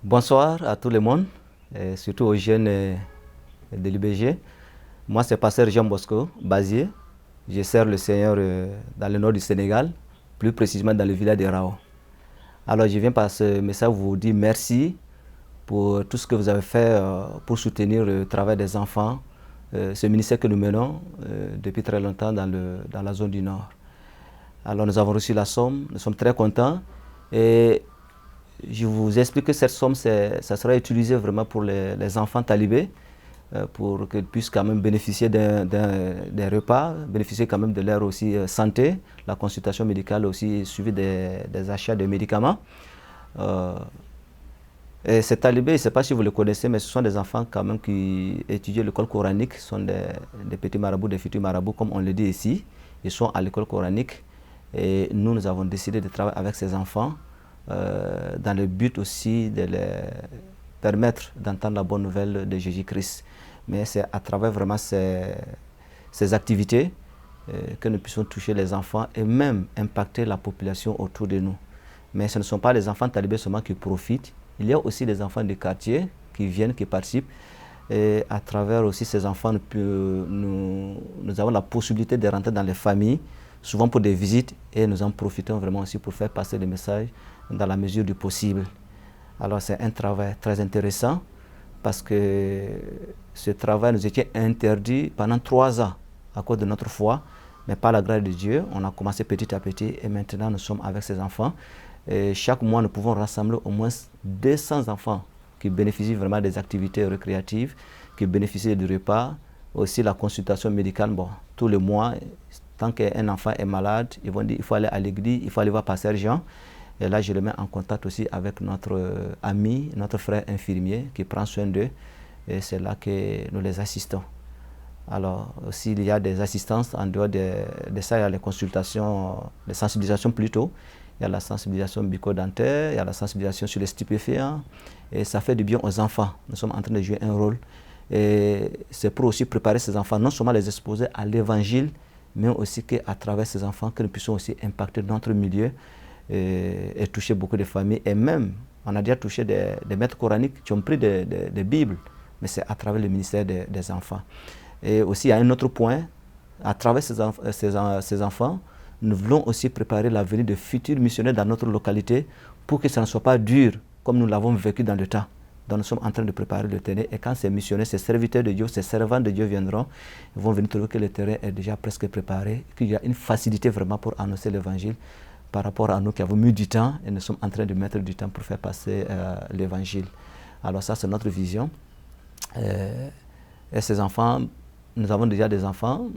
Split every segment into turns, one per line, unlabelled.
Bonsoir à tout le monde, et surtout aux jeunes de l'UBG. Moi, c'est Pasteur Jean Bosco Bazier. Je sers le Seigneur dans le nord du Sénégal, plus précisément dans le village de Rao. Alors, je viens par ce message vous dire merci pour tout ce que vous avez fait pour soutenir le travail des enfants, ce ministère que nous menons depuis très longtemps dans la zone du Nord. Alors, nous avons reçu la somme, nous sommes très contents et je vous explique que cette somme, ça sera utilisé vraiment pour les enfants talibés, pour qu'ils puissent quand même bénéficier des repas, bénéficier quand même de leur aussi santé, la consultation médicale aussi suivi des achats de médicaments. Et ces talibés, je ne sais pas si vous le connaissez, mais ce sont des enfants quand même qui étudient l'école coranique, ce sont des petits marabouts, des futurs marabouts, comme on le dit ici. Ils sont à l'école coranique et nous avons décidé de travailler avec ces enfants dans le but aussi de les permettre d'entendre la bonne nouvelle de Jésus-Christ. Mais c'est à travers vraiment ces activités que nous puissions toucher les enfants et même impacter la population autour de nous. Mais ce ne sont pas les enfants talibés seulement qui profitent. Il y a aussi des enfants du quartier qui viennent, qui participent. Et à travers aussi ces enfants, nous avons la possibilité de rentrer dans les familles, souvent pour des visites, et nous en profitons vraiment aussi pour faire passer des messages dans la mesure du possible. Alors c'est un travail très intéressant parce que ce travail nous était interdit pendant 3 ans à cause de notre foi, mais par la grâce de Dieu, on a commencé petit à petit et maintenant nous sommes avec ces enfants. Et chaque mois, nous pouvons rassembler au moins 200 enfants qui bénéficient vraiment des activités récréatives, qui bénéficient du repas, aussi la consultation médicale. Bon, tous les mois, tant qu'un enfant est malade, ils vont dire il faut aller à l'église, il faut aller voir Pasteur Jean. Et là, je le mets en contact aussi avec notre ami, notre frère infirmier qui prend soin d'eux. Et c'est là que nous les assistons. Alors, aussi, il y a des assistances en dehors de ça, il y a les consultations, les sensibilisations plutôt. Il y a la sensibilisation bucco-dentaire, il y a la sensibilisation sur les stupéfiants. Et ça fait du bien aux enfants. Nous sommes en train de jouer un rôle. Et c'est pour aussi préparer ces enfants, non seulement les exposer à l'évangile, mais aussi qu'à travers ces enfants, que nous puissions aussi impacter notre milieu et toucher beaucoup de familles. Et même, on a déjà touché des maîtres coraniques qui ont pris des Bibles, mais c'est à travers le ministère des enfants. Et aussi, il y a un autre point, à travers ces enfants, nous voulons aussi préparer la venue de futurs missionnaires dans notre localité pour que ça ne soit pas dur comme nous l'avons vécu dans le temps. Donc nous sommes en train de préparer le terrain et quand ces missionnaires, ces serviteurs de Dieu, ces servants de Dieu viendront, ils vont venir trouver que le terrain est déjà presque préparé, qu'il y a une facilité vraiment pour annoncer l'évangile par rapport à nous qui avons mis du temps et nous sommes en train de mettre du temps pour faire passer l'évangile. Alors ça, c'est notre vision. Et ces enfants, nous avons déjà des enfants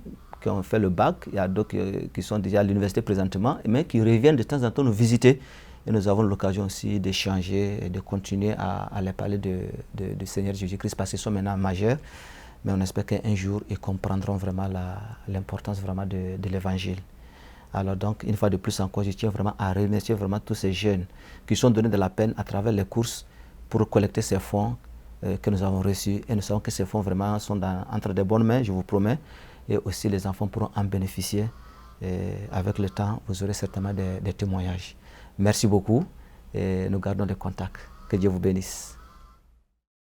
qui ont fait le bac, il y a d'autres qui sont déjà à l'université présentement, mais qui reviennent de temps en temps nous visiter. Et nous avons l'occasion aussi d'échanger et de continuer à les parler du Seigneur Jésus-Christ parce qu'ils sont maintenant majeurs. Mais on espère qu'un jour, ils comprendront vraiment l'importance vraiment de l'évangile. Alors donc, une fois de plus encore, je tiens vraiment à remercier vraiment tous ces jeunes qui sont donnés de la peine à travers les courses pour collecter ces fonds que nous avons reçus. Et nous savons que ces fonds vraiment sont entre de bonnes mains, je vous promets. Et aussi les enfants pourront en bénéficier. Et avec le temps, vous aurez certainement des témoignages. Merci beaucoup et nous gardons le contact. Que Dieu vous bénisse.